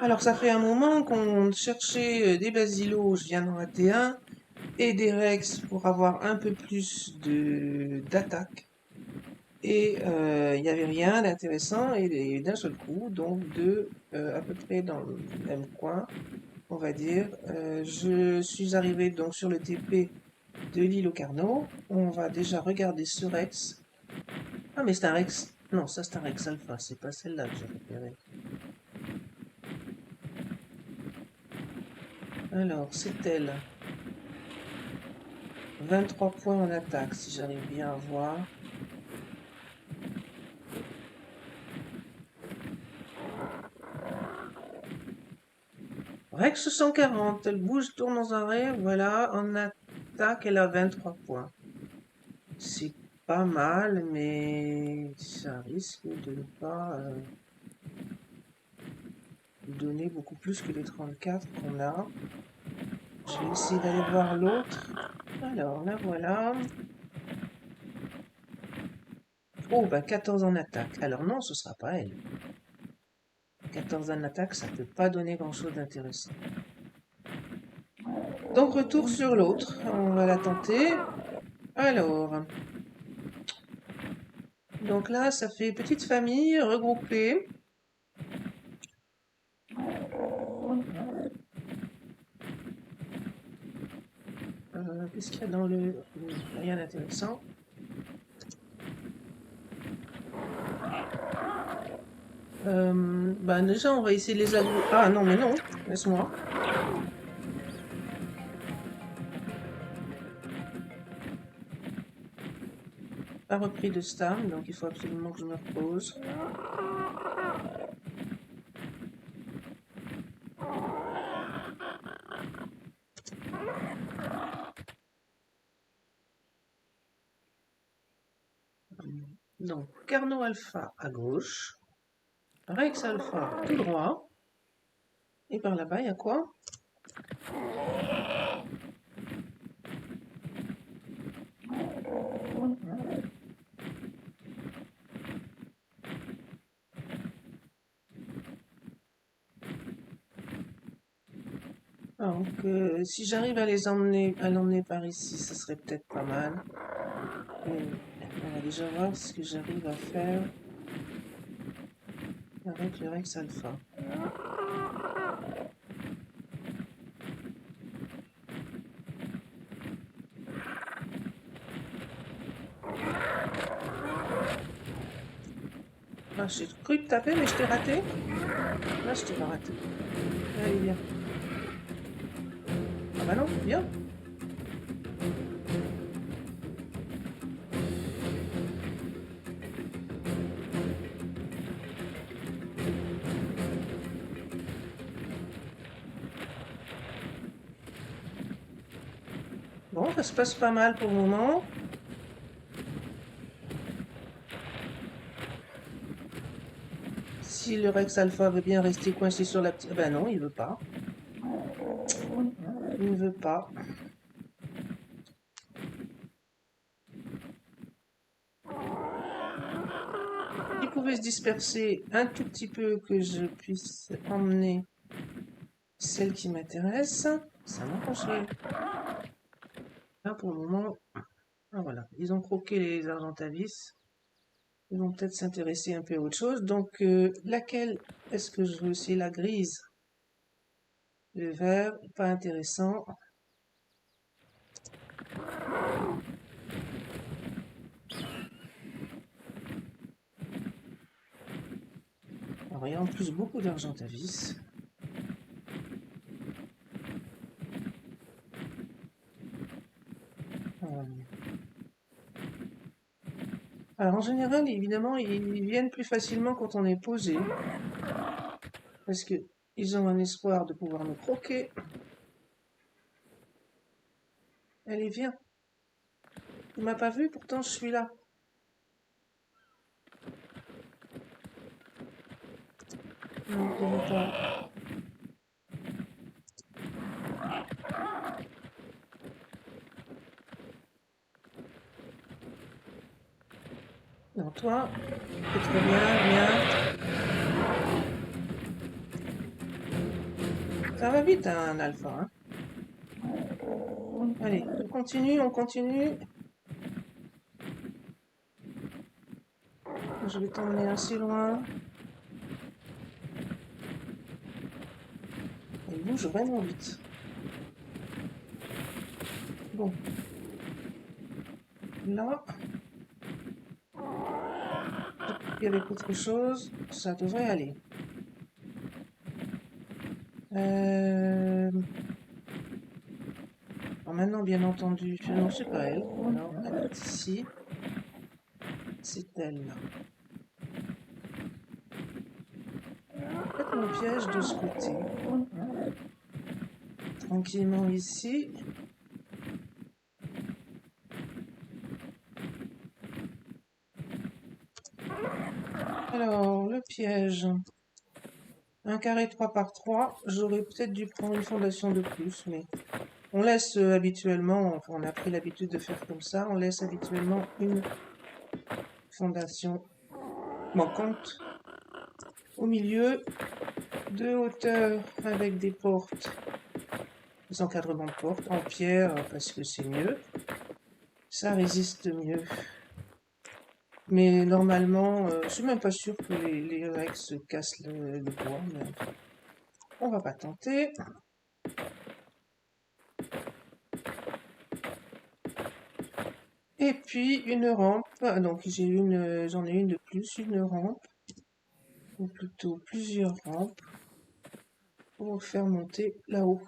Alors, ça fait un moment qu'on cherchait des basilos, je viens d'en rater un, et des rex pour avoir un peu plus d'attaque. Et il n'y avait rien d'intéressant, et d'un seul coup, donc à peu près dans le même coin, on va dire, je suis arrivé donc sur le TP de l'île au Carnot. On va déjà regarder ce rex. Ah, mais c'est un rex. Non, ça c'est un rex alpha, c'est pas celle-là que j'ai repérée. Alors, c'est elle. 23 points en attaque, si j'arrive bien à voir. Rex 140, elle bouge, tourne dans un rêve, voilà, en attaque, elle a 23 points. C'est pas mal, mais ça risque de ne pas donner beaucoup plus que les 34 qu'on a. Je vais essayer d'aller voir l'autre. Alors, là voilà. Oh, bah 14 en attaque. Alors non, ce sera pas elle. 14 en attaque, ça peut pas donner grand-chose d'intéressant. Donc, retour sur l'autre. On va la tenter. Alors, donc là, ça fait petite famille regroupée. Qu'est-ce qu'il y a dans le... Rien d'intéressant. Bah déjà, on va essayer de les agrouper. Ah non, mais non, laisse-moi. Pas repris de stam, donc il faut absolument que je me repose. Donc, Carnot Alpha à gauche, Rex Alpha tout droit, et par là-bas, il y a quoi? Donc, si j'arrive à l'emmener par ici, ça serait peut-être pas mal. Mais on va déjà voir ce que j'arrive à faire avec le Rex Alpha. Ah, j'ai cru te taper, mais je t'ai raté. Là, je t'ai pas raté. Allez, viens. Ah bah non, viens. Bon, ça se passe pas mal pour le moment. Si le Rex Alpha veut bien rester coincé sur la petite... Ben non, il veut pas. Il ne veut pas. Il pouvait se disperser un tout petit peu, que je puisse emmener celle qui m'intéresse. Ça m'arrangerait. Là, pour le moment, ah, voilà. Ils ont croqué les Argentavis. Ils vont peut-être s'intéresser un peu à autre chose. Donc, laquelle est-ce que je veux? C'est la grise. Le vert, pas intéressant. Alors, il y a en plus beaucoup d'Argentavis. Alors, en général, évidemment, ils viennent plus facilement quand on est posé. Parce que ils ont un espoir de pouvoir me croquer. Allez, viens. Il m'a pas vu, pourtant je suis là. Non, il veut pas. Non, toi, c'est très bien, viens. Ça va vite, un alpha. Hein. Allez, on continue, on continue. Je vais t'emmener assez loin. Il bouge vraiment vite. Bon. Là. Et avec autre chose, ça devrait aller. Alors maintenant, bien entendu, non, c'est pas elle. Alors, elle est ici. C'est elle. Faites mon piège de ce côté. Tranquillement ici. Alors, le piège. Un carré 3 par 3. J'aurais peut-être dû prendre une fondation de plus, mais on laisse habituellement, enfin, on a pris l'habitude de faire comme ça, on laisse habituellement une fondation manquante au milieu, de hauteur avec des portes, des encadrements de portes en pierre parce que c'est mieux, ça résiste mieux. Mais normalement, je suis même pas sûr que les Rex cassent le bois, mais on va pas tenter. Et puis une rampe, donc j'en ai une de plus, une rampe, ou plutôt plusieurs rampes, pour faire monter là-haut.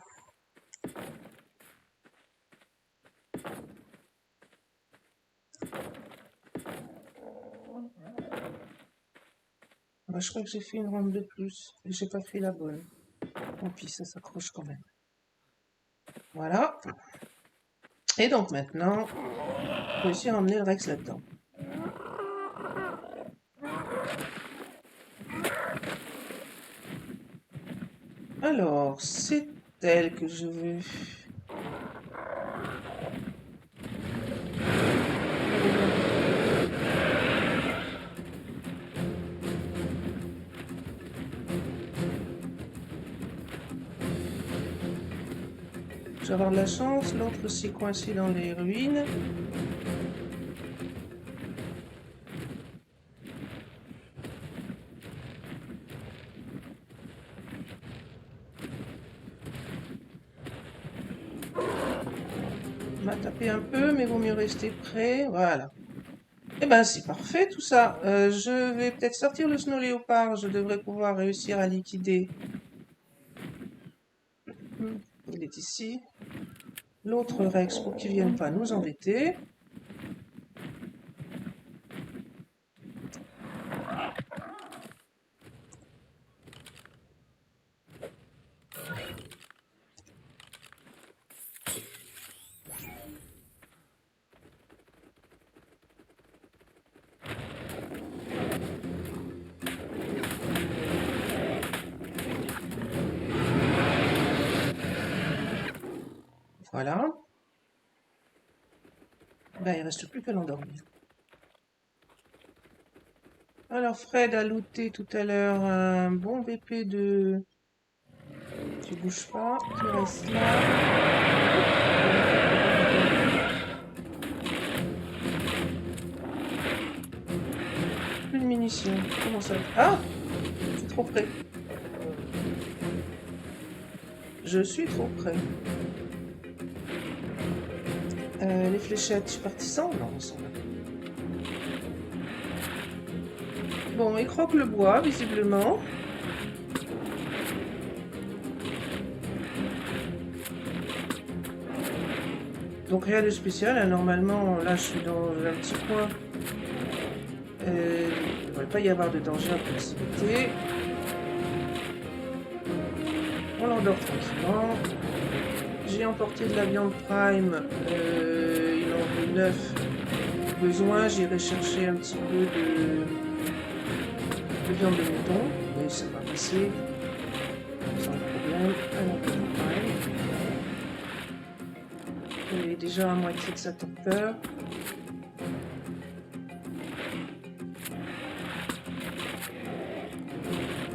Bah, je crois que j'ai fait une rampe de plus, et j'ai pas fait la bonne. Tant pis, ça s'accroche quand même. Voilà. Et donc maintenant, je vais réussir à emmener le Rex là-dedans. Alors, c'est elle que je veux. Je vais avoir de la chance, l'autre s'est coincé dans les ruines. Il m'a tapé un peu, mais vaut mieux rester près. Voilà. Eh ben, c'est parfait tout ça. Je vais peut-être sortir le Snow Léopard. Je devrais pouvoir réussir à liquider. Il est ici. L'autre Rex pour qu'il ne vienne pas nous embêter. Voilà. Ben, il ne reste plus qu'à l'endormir. Alors, Fred a looté tout à l'heure un bon VP de... Tu bouges pas, tu restes là. Plus de munitions. Comment ça? Ah! C'est trop près. Je suis trop près. Les fléchettes, je suis partie sans? Non, on s'en va. Bon, il croque le bois, visiblement. Donc rien de spécial, hein. Normalement, là je suis dans un petit coin. Il ne devrait pas y avoir de danger à proximité. On l'endort tranquillement. J'ai emporté de la viande prime, il en veut 9 besoin. J'irai chercher un petit peu de viande de mouton, mais ça va passer sans problème. Alors, prime. Il est déjà à moitié de sa torpeur.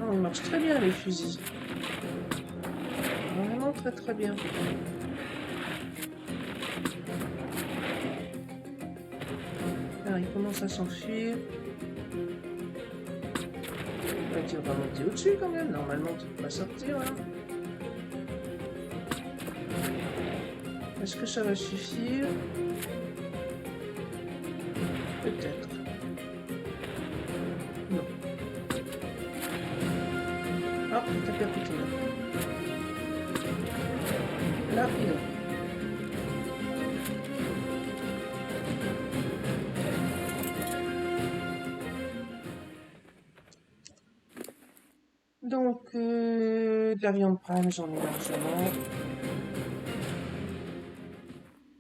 Oh, il marche très bien les fusils. très bien. Alors, il commence à s'enfuir. Ouais, tu vas monter au-dessus quand même. Normalement, tu ne peux pas sortir. Hein. Est-ce que ça va suffire? Peut-être. Non. Ah, t'as percuté là. Là, il est. Donc, de la viande prime, j'en ai largement.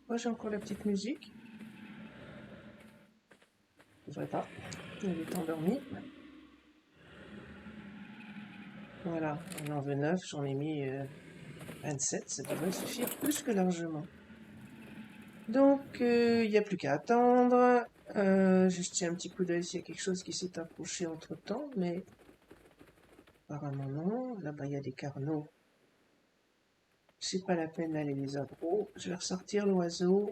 Moi, j'ai encore la petite musique. Je devrais pas. Elle est endormie. Voilà, on en veut 9, j'en ai mis 27, ça devrait suffire plus que largement. Donc, il n'y a plus qu'à attendre. J'ai jeté un petit coup d'œil s'il y a quelque chose qui s'est approché entre-temps, mais apparemment non. Là-bas, il y a des carneaux. C'est pas la peine d'aller les aggro. Je vais ressortir l'oiseau.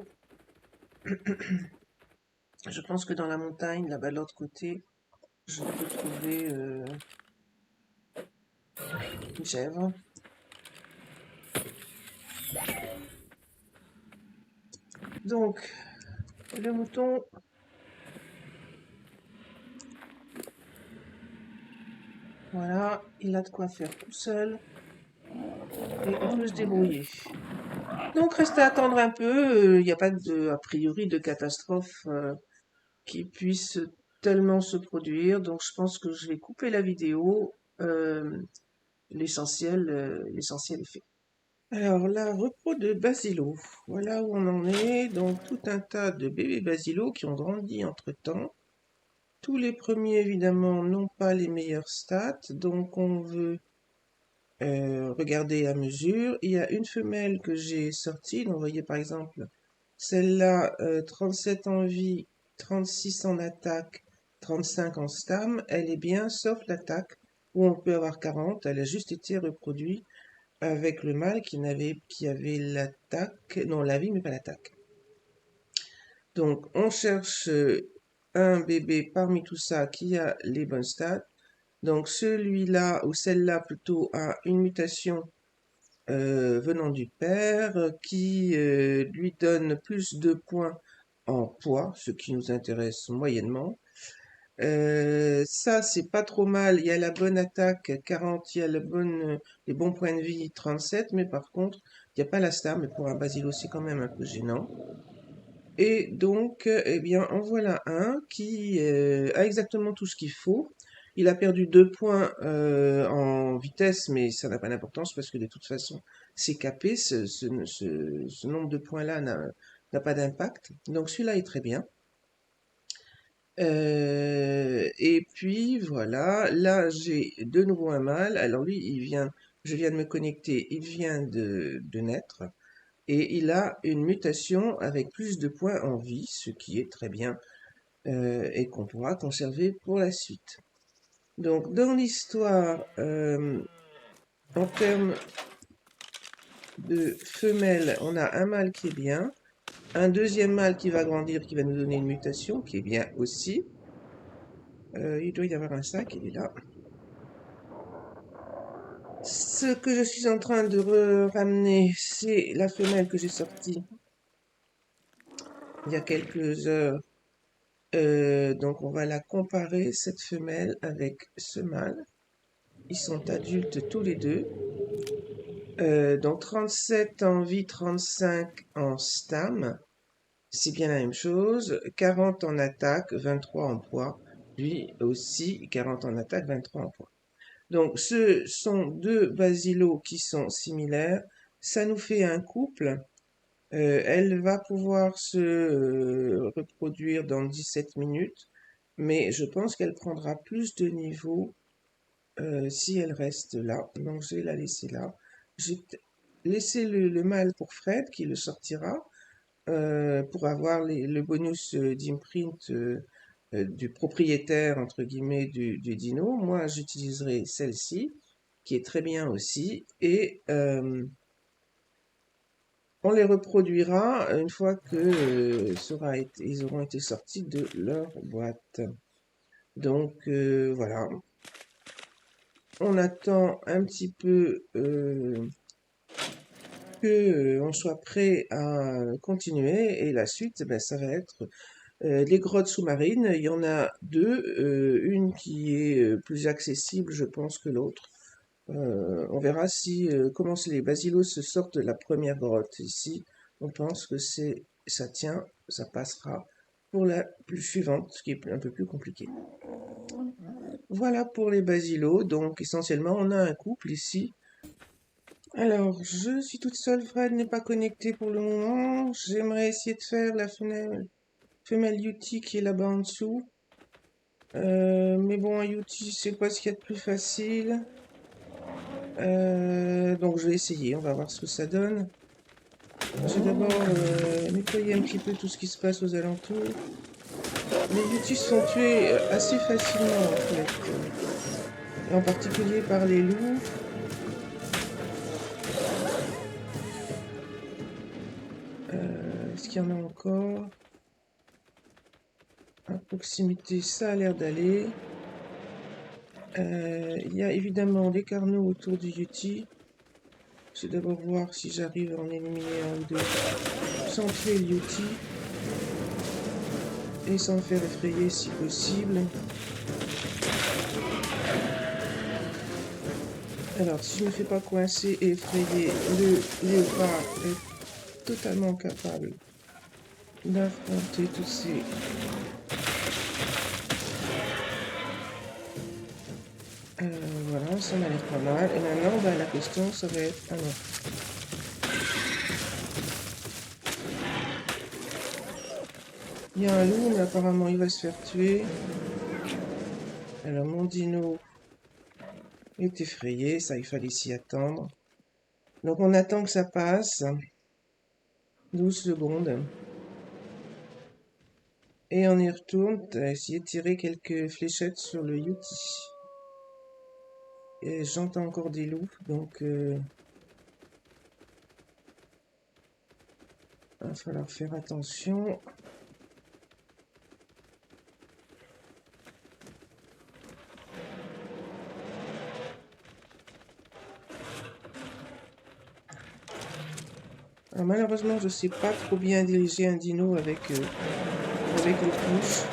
Je pense que dans la montagne, là-bas de l'autre côté, je peux trouver une chèvre. Donc, le mouton, voilà, il a de quoi faire tout seul. Et on peut se débrouiller. Donc, reste à attendre un peu. Il n'y a pas de, a priori de catastrophe qui puisse tellement se produire. Donc, je pense que je vais couper la vidéo. L'essentiel est fait. Alors, la repro de Basilo. Voilà où on en est. Donc, tout un tas de bébés Basilo qui ont grandi entre-temps. Tous les premiers, évidemment, n'ont pas les meilleures stats. Donc, on veut regarder à mesure. Il y a une femelle que j'ai sortie. Donc, vous voyez, par exemple, celle-là, 37 en vie, 36 en attaque, 35 en stam. Elle est bien, sauf l'attaque, où on peut avoir 40. Elle a juste été reproduite avec le mâle qui avait l'attaque, non, la vie, mais pas l'attaque. Donc, on cherche un bébé parmi tout ça qui a les bonnes stats. Donc, celui-là, ou celle-là plutôt, a une mutation venant du père qui lui donne plus de points en poids, ce qui nous intéresse moyennement. Ça, c'est pas trop mal. Il y a la bonne attaque 40, il y a les bons points de vie 37, mais par contre, il n'y a pas la star, mais pour un Basilo, c'est quand même un peu gênant. Et donc, eh bien, en voilà un qui a exactement tout ce qu'il faut. Il a perdu 2 points en vitesse, mais ça n'a pas d'importance parce que de toute façon, c'est capé. Ce nombre de points-là n'a pas d'impact. Donc celui-là est très bien. Et puis voilà, là j'ai de nouveau un mâle. Alors lui, je viens de me connecter, il vient de naître. Et il a une mutation avec plus de points en vie, ce qui est très bien et qu'on pourra conserver pour la suite. Donc dans l'histoire, en termes de femelles, on a un mâle qui est bien, un deuxième mâle qui va grandir, qui va nous donner une mutation, qui est bien aussi. Il doit y avoir un sac, il est là. Ce que je suis en train de ramener, c'est la femelle que j'ai sortie il y a quelques heures. Donc on va la comparer, cette femelle, avec ce mâle. Ils sont adultes tous les deux. Donc 37 en vie, 35 en stam. C'est bien la même chose. 40 en attaque, 23 en poids. Lui aussi, 40 en attaque, 23 en poids. Donc ce sont deux basilos qui sont similaires. Ça nous fait un couple. Elle va pouvoir se reproduire dans 17 minutes, mais je pense qu'elle prendra plus de niveau si elle reste là. Donc je vais la laisser là. J'ai laissé le mâle pour Fred qui le sortira pour avoir le bonus d'imprint du propriétaire entre guillemets du dino. Moi j'utiliserai celle-ci qui est très bien aussi et On les reproduira une fois que ils auront été sortis de leur boîte. Donc voilà. On attend un petit peu on soit prêt à continuer. Et la suite, ben, ça va être les grottes sous-marines. Il y en a deux. Une qui est plus accessible, je pense, que l'autre. On verra si comment les basilos se sortent de la première grotte. Ici, on pense que ça tient, ça passera pour la plus suivante, ce qui est un peu plus compliqué. Voilà pour les basilos. Donc essentiellement, on a un couple ici. Alors, je suis toute seule, Fred n'est pas connecté pour le moment. J'aimerais essayer de faire la femelle Yuti qui est là-bas en dessous. Mais bon, un Yuti, c'est pas ce qu'il y a de plus facile. Donc je vais essayer, on va voir ce que ça donne. Je vais d'abord nettoyer un petit peu tout ce qui se passe aux alentours. Les Yutis sont tués assez facilement en fait, et en particulier par les loups. Est-ce qu'il y en a encore? À proximité, ça a l'air d'aller. Il y a évidemment des carnaux autour du Yuti. Je vais d'abord voir si j'arrive à en éliminer un ou deux sans tuer le Yuti et sans me faire effrayer si possible. Alors, si je ne me fais pas coincer et effrayer, le léopard est totalement capable d'affronter tous ces... voilà, ça m'a l'air pas mal. Et maintenant, bah, la question, ça va être... Ah non. Il y a un loup, mais apparemment, il va se faire tuer. Alors, mon dino est effrayé, ça, il fallait s'y attendre. Donc, on attend que ça passe. 12 secondes. Et on y retourne, essayer de tirer quelques fléchettes sur le Yuti. Et j'entends encore des loups, donc il va falloir faire attention. Alors, malheureusement, je ne sais pas trop bien diriger un dino avec les touches.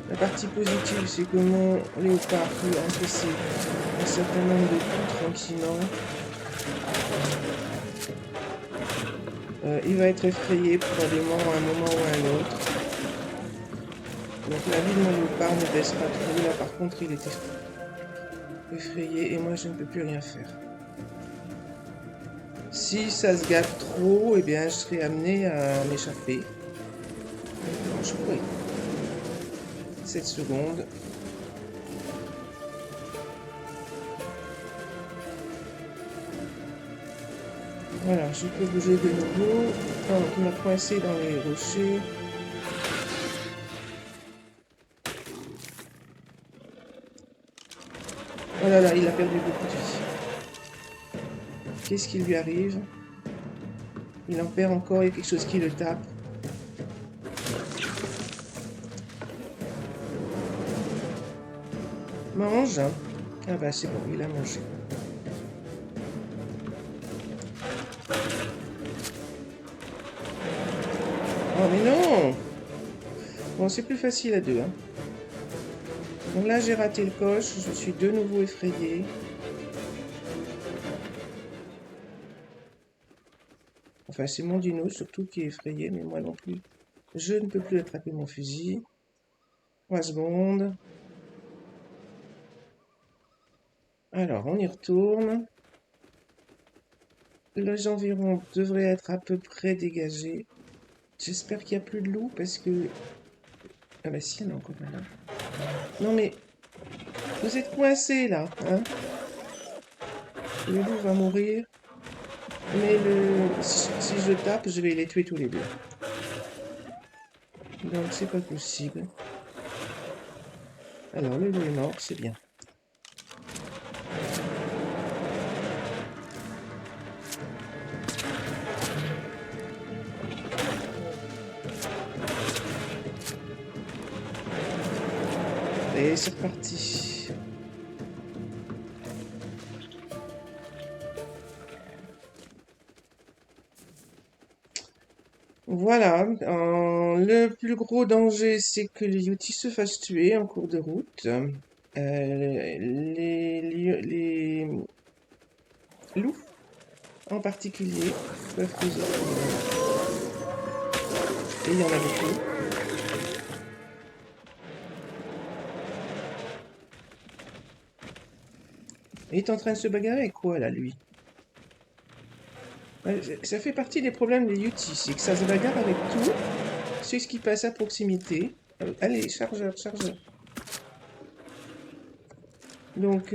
La partie positive, c'est que mon léopard peut encaisser un certain nombre de coups tranquillement. Il va être effrayé probablement à un moment ou à un autre. Donc la vie de mon léopard ne baisse pas trop. Là par contre il est effrayé et moi je ne peux plus rien faire. Si ça se gâte trop, eh bien je serai amené à m'échapper. Non, je pourrais. 7 secondes. Voilà, je peux bouger de nouveau. Donc il m'a coincé dans les rochers. Oh là là, il a perdu beaucoup de vie. Qu'est-ce qui lui arrive? Il en perd encore, il y a quelque chose qui le tape. Mange. Ah bah c'est bon, il a mangé. Oh mais non! Bon, c'est plus facile à deux. Hein. Donc là, j'ai raté le coche, je suis de nouveau effrayé. Enfin, c'est mon dino surtout qui est effrayé, mais moi non plus. Je ne peux plus attraper mon fusil. 3 secondes. Alors, on y retourne. Les environs devraient être à peu près dégagés. J'espère qu'il n'y a plus de loups parce que... Ah bah si, il y en a encore là. Non mais... Vous êtes coincés là, hein? Le loup va mourir. Mais si je tape, je vais les tuer tous les deux. Donc c'est pas possible. Alors le loup est mort, c'est bien. Allez, c'est reparti. Voilà, le plus gros danger, c'est que le Yeti se fasse tuer en cours de route. Les loups, en particulier, peuvent poser problème. Et il y en a beaucoup. Il est en train de se bagarrer avec quoi, là, lui? Ça fait partie des problèmes des Yeti, c'est que ça se bagarre avec tout, c'est ce qui passe à proximité. Allez, chargeur, chargeur. Donc,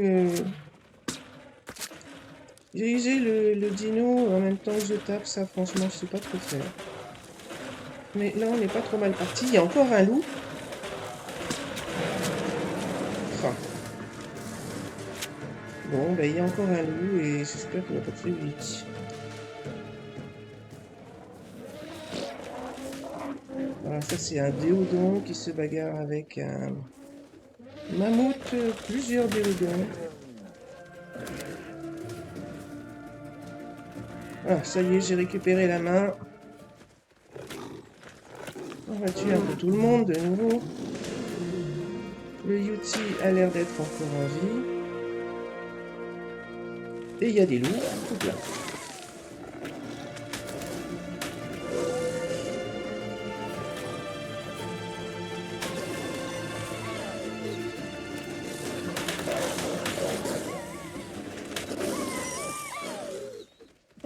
diriger le dino en même temps que je tape, ça, franchement, je sais pas trop faire. Mais là, on n'est pas trop mal parti. Il y a encore un loup. Enfin, bon, ben, il y a encore un loup et j'espère qu'il va pas très vite. Voilà, ça, c'est un déodon qui se bagarre avec un mammouth, plusieurs déodons. Ah, ça y est, j'ai récupéré la main. On va tuer un peu tout le monde de nouveau. Le Yeti a l'air d'être encore en vie. Et il y a des loups tout plein.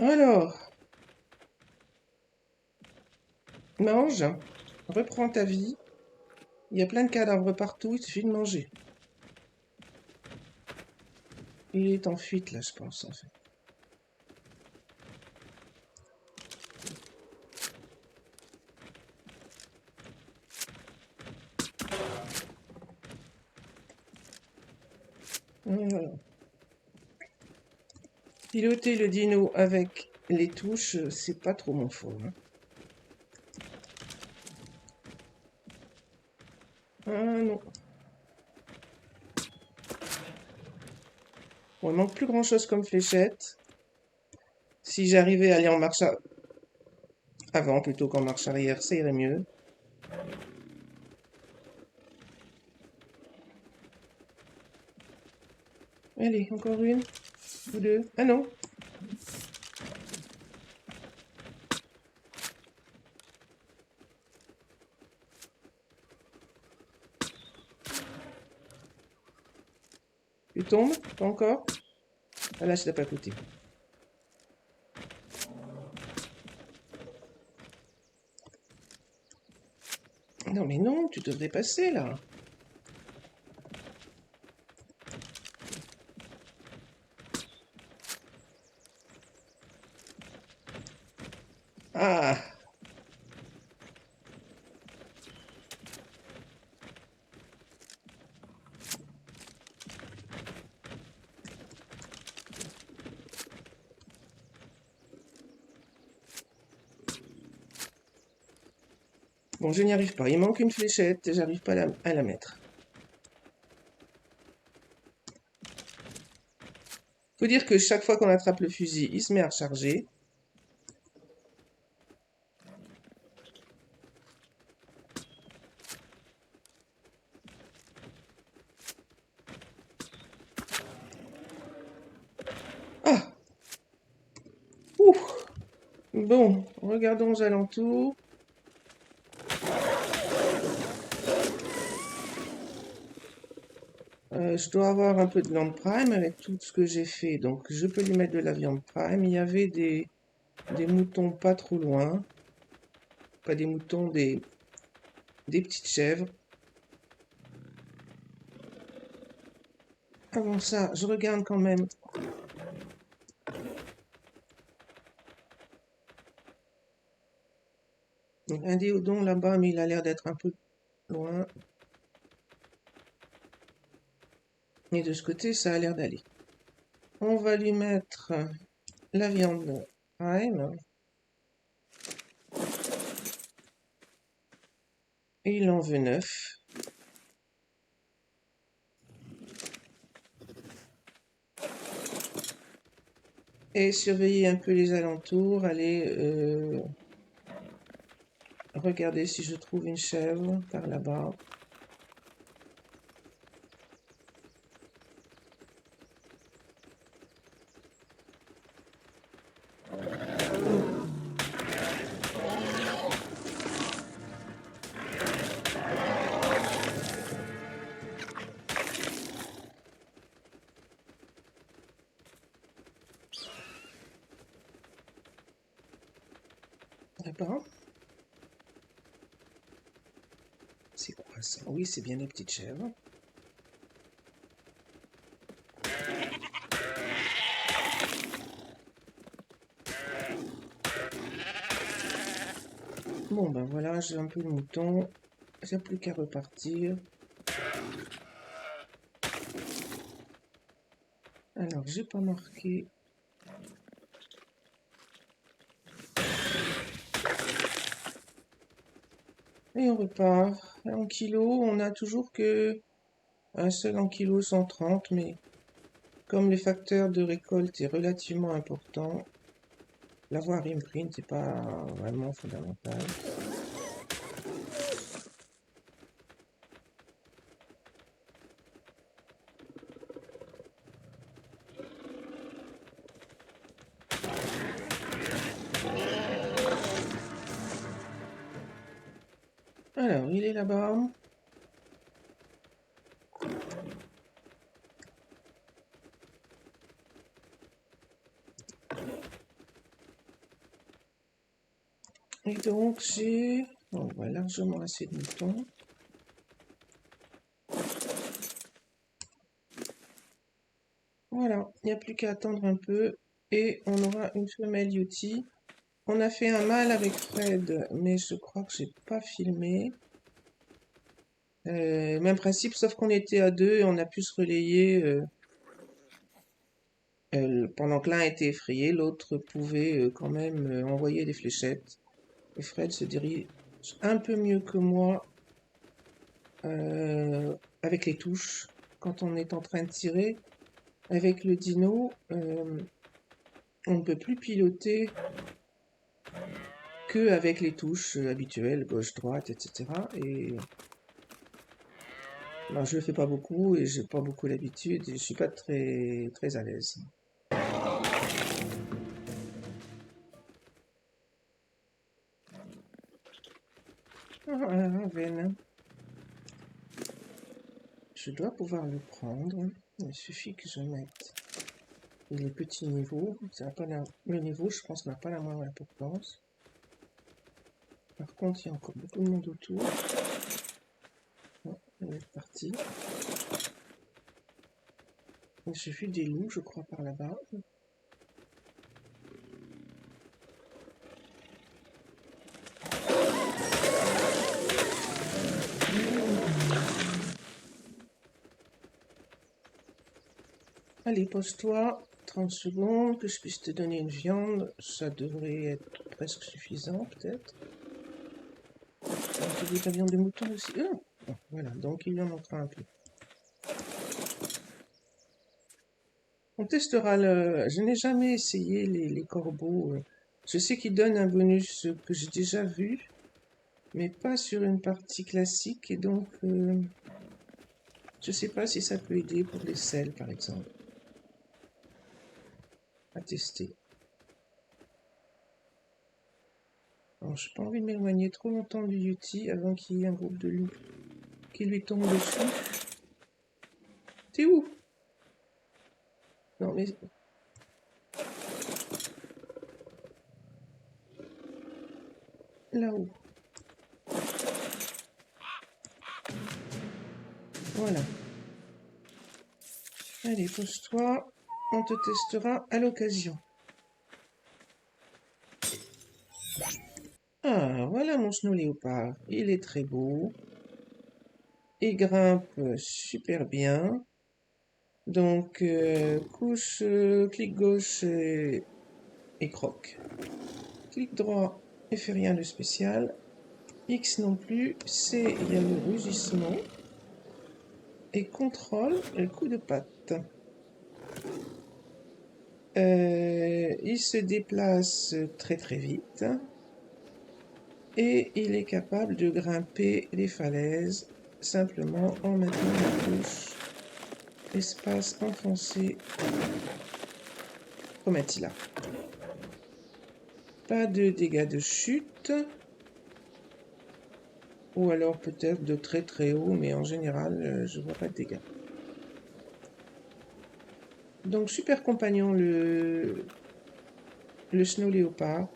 Alors, mange, reprends ta vie. Il y a plein de cadavres partout, il suffit de manger. Il est en fuite là, je pense, en fait. Voilà. Piloter le dino avec les touches, c'est pas trop mon fort, hein. Ah non. Bon, il manque plus grand chose comme fléchette. Si j'arrivais à aller en marche avant plutôt qu'en marche arrière, ça irait mieux. Allez, encore une ou deux. Ah non. Tu tombes? Pas encore? Ah là, ça t'a pas coûté. Non mais non, tu devrais passer là. Ah! Bon, je n'y arrive pas. Il manque une fléchette et j'arrive pas à la mettre. Faut dire que chaque fois qu'on attrape le fusil, il se met à recharger. Ah! Ouh! Bon, regardons aux alentours. Je dois avoir un peu de viande prime avec tout ce que j'ai fait, donc je peux lui mettre de la viande prime. Il y avait des moutons pas trop loin. Pas des moutons, des petites chèvres. Avant ça, je regarde quand même. Donc, un déodon là-bas, mais il a l'air d'être un peu loin. Et de ce côté, ça a l'air d'aller. On va lui mettre la viande prime. Et il en veut 9. Et surveiller un peu les alentours, aller regarder si je trouve une chèvre par là-bas. Là-bas. C'est quoi ça? Oui, c'est bien les petites chèvres. Bon, ben voilà, j'ai un peu de mouton. J'ai plus qu'à repartir. Alors, j'ai pas marqué. Et on repart. En kilo, on a toujours que un seul en kilo 130, mais comme le facteur de récolte est relativement important, l'avoir imprint n'est pas vraiment fondamental. Alors, il est là-bas. Et donc, j'ai largement assez de moutons. Voilà, il n'y a plus qu'à attendre un peu et on aura une femelle Yoti. On a fait un mâle avec Fred, mais je crois que j'ai pas filmé. Même principe, sauf qu'on était à deux et on a pu se relayer. Pendant que l'un était effrayé, l'autre pouvait quand même envoyer des fléchettes. Et Fred se dirige un peu mieux que moi avec les touches. Quand on est en train de tirer avec le dino, on ne peut plus piloter que avec les touches habituelles, gauche-droite, etc. Et ben, je le fais pas beaucoup et j'ai pas beaucoup l'habitude et je suis pas très très à l'aise. Ah, veine. Je dois pouvoir le prendre. Il suffit que je mette les petits niveaux. Ça n'a pas le niveau, je pense, n'a pas la moindre importance. Par contre, il y a encore beaucoup de monde autour. Bon, on est parti. J'ai vu des loups, je crois, par là-bas. Allez, pose-toi. 30 secondes, que je puisse te donner une viande. Ça devrait être presque suffisant, peut-être. Tu veux ta viande de mouton aussi? Bon, voilà, donc il y en manquera un peu. On testera le... Je n'ai jamais essayé les corbeaux. Je sais qu'ils donnent un bonus que j'ai déjà vu, mais pas sur une partie classique, et donc je sais pas si ça peut aider pour les selles, par exemple. À tester. Alors, j'ai pas envie de m'éloigner trop longtemps du Yeti avant qu'il y ait un groupe de loups qui lui tombe dessus. T'es où? Non, mais... Là-haut. Voilà. Allez, pose-toi. On te testera à l'occasion. Ah, voilà mon snow léopard. Il est très beau. Il grimpe super bien. Donc, couche, clic gauche et croque. Clic droit et fait rien de spécial. X non plus. C, il y a le rugissement. Et contrôle, le coup de patte. Il se déplace très très vite et il est capable de grimper les falaises simplement en maintenant la touche espace enfoncé comme là. Pas de dégâts de chute, ou alors peut-être de très très haut, mais en général, je vois pas de dégâts. Donc super compagnon le Snow Léopard.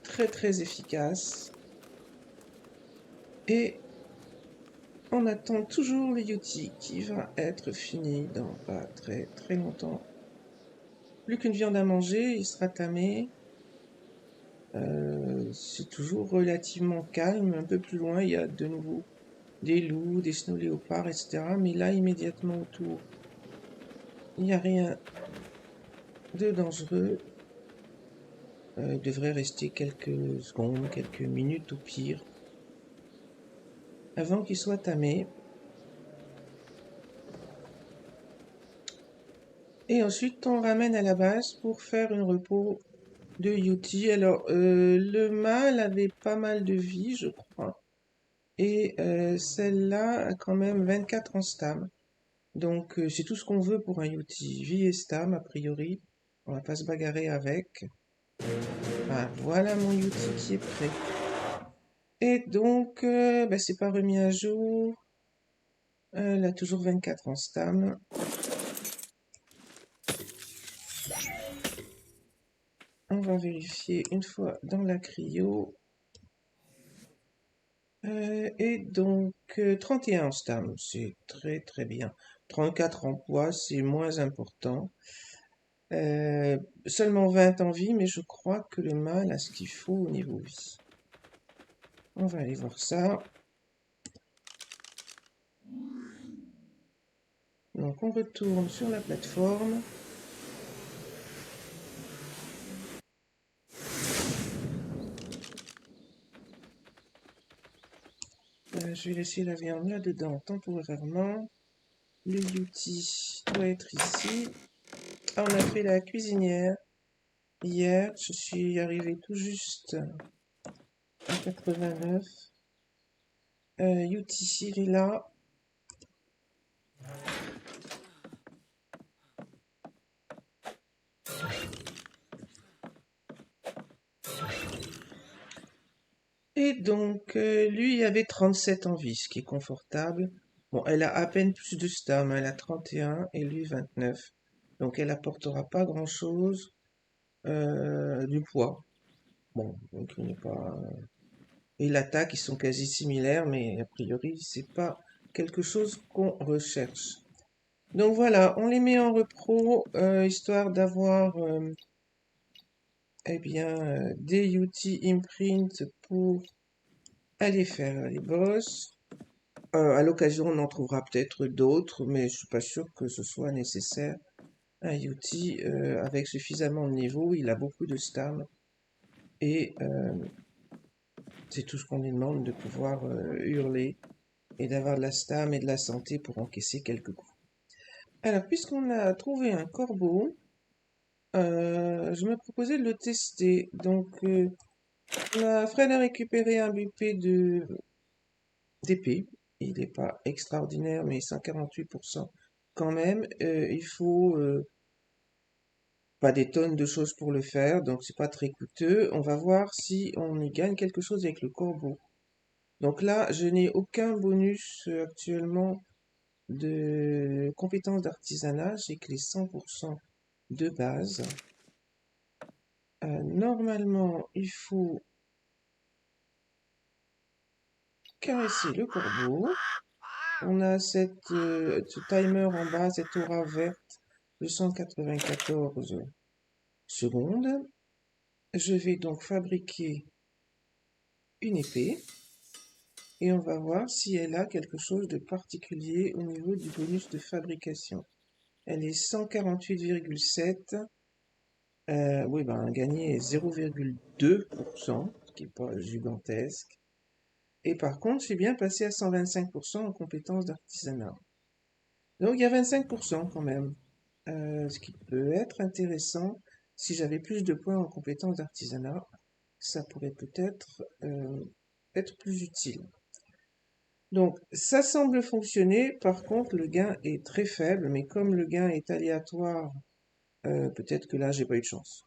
Très très efficace. Et on attend toujours le Yuti qui va être fini dans pas très très longtemps. Plus qu'une viande à manger, il sera tamé. C'est toujours relativement calme. Un peu plus loin, il y a de nouveau des loups, des snow léopards, etc. Mais là, immédiatement autour, il n'y a rien de dangereux. Il devrait rester quelques secondes, quelques minutes au pire, avant qu'il soit tamé. Et ensuite, on ramène à la base pour faire un repos de Yuti. Alors, le mâle avait pas mal de vie, je crois. Et celle-là a quand même 24 en stam. Donc, c'est tout ce qu'on veut pour un Yuti. Vie et stam, a priori. On va pas se bagarrer avec. Ah, voilà mon Yuti qui est prêt. Et donc, bah, c'est pas remis à jour. Elle a toujours 24 en stam. On va vérifier une fois dans la cryo. Et donc, 31 en stam, c'est très très bien. 34 en poids, c'est moins important. Euh, Seulement 20 en vie, mais je crois que le mâle a ce qu'il faut au niveau vie. On va aller voir ça. Donc on retourne sur la plateforme. Je vais laisser la viande là-dedans temporairement. Le Yuti doit être ici. Ah, on a fait la cuisinière hier. Je suis arrivé tout juste à 89. Yuti, il est là. Et donc, lui, il avait 37 en vie, ce qui est confortable. Bon, elle a à peine plus de stam, elle a 31 et lui 29. Donc, elle apportera pas grand-chose du poids. Bon, donc il n'est pas... Et l'attaque, ils sont quasi similaires, mais a priori, c'est pas quelque chose qu'on recherche. Donc voilà, on les met en repro, histoire d'avoir eh bien, des UT imprint pour aller faire les boss. À l'occasion, on en trouvera peut-être d'autres, mais je suis pas sûr que ce soit nécessaire. Un Yuti avec suffisamment de niveau, il a beaucoup de stam et c'est tout ce qu'on lui demande de pouvoir hurler et d'avoir de la stam et de la santé pour encaisser quelques coups. Alors, puisqu'on a trouvé un corbeau, je me proposais de le tester. Donc, Fred a récupéré un BP d'épée. Il n'est pas extraordinaire, mais 148% quand même. Il faut pas des tonnes de choses pour le faire, donc c'est pas très coûteux. On va voir si on y gagne quelque chose avec le corbeau. Donc là, je n'ai aucun bonus actuellement de compétences d'artisanat. J'ai que les 100% de base. Normalement, il faut caresser le corbeau. On a ce timer en bas, cette aura verte de 194 secondes. Je vais donc fabriquer une épée et on va voir si elle a quelque chose de particulier au niveau du bonus de fabrication. Elle est 148,7. Oui, ben, gagné 0,2%, ce qui n'est pas gigantesque. Et par contre, j'ai bien passé à 125% en compétences d'artisanat. Donc il y a 25% quand même, ce qui peut être intéressant. Si j'avais plus de points en compétences d'artisanat, ça pourrait peut-être être plus utile. Donc ça semble fonctionner, par contre le gain est très faible, mais comme le gain est aléatoire, peut-être que là j'ai pas eu de chance.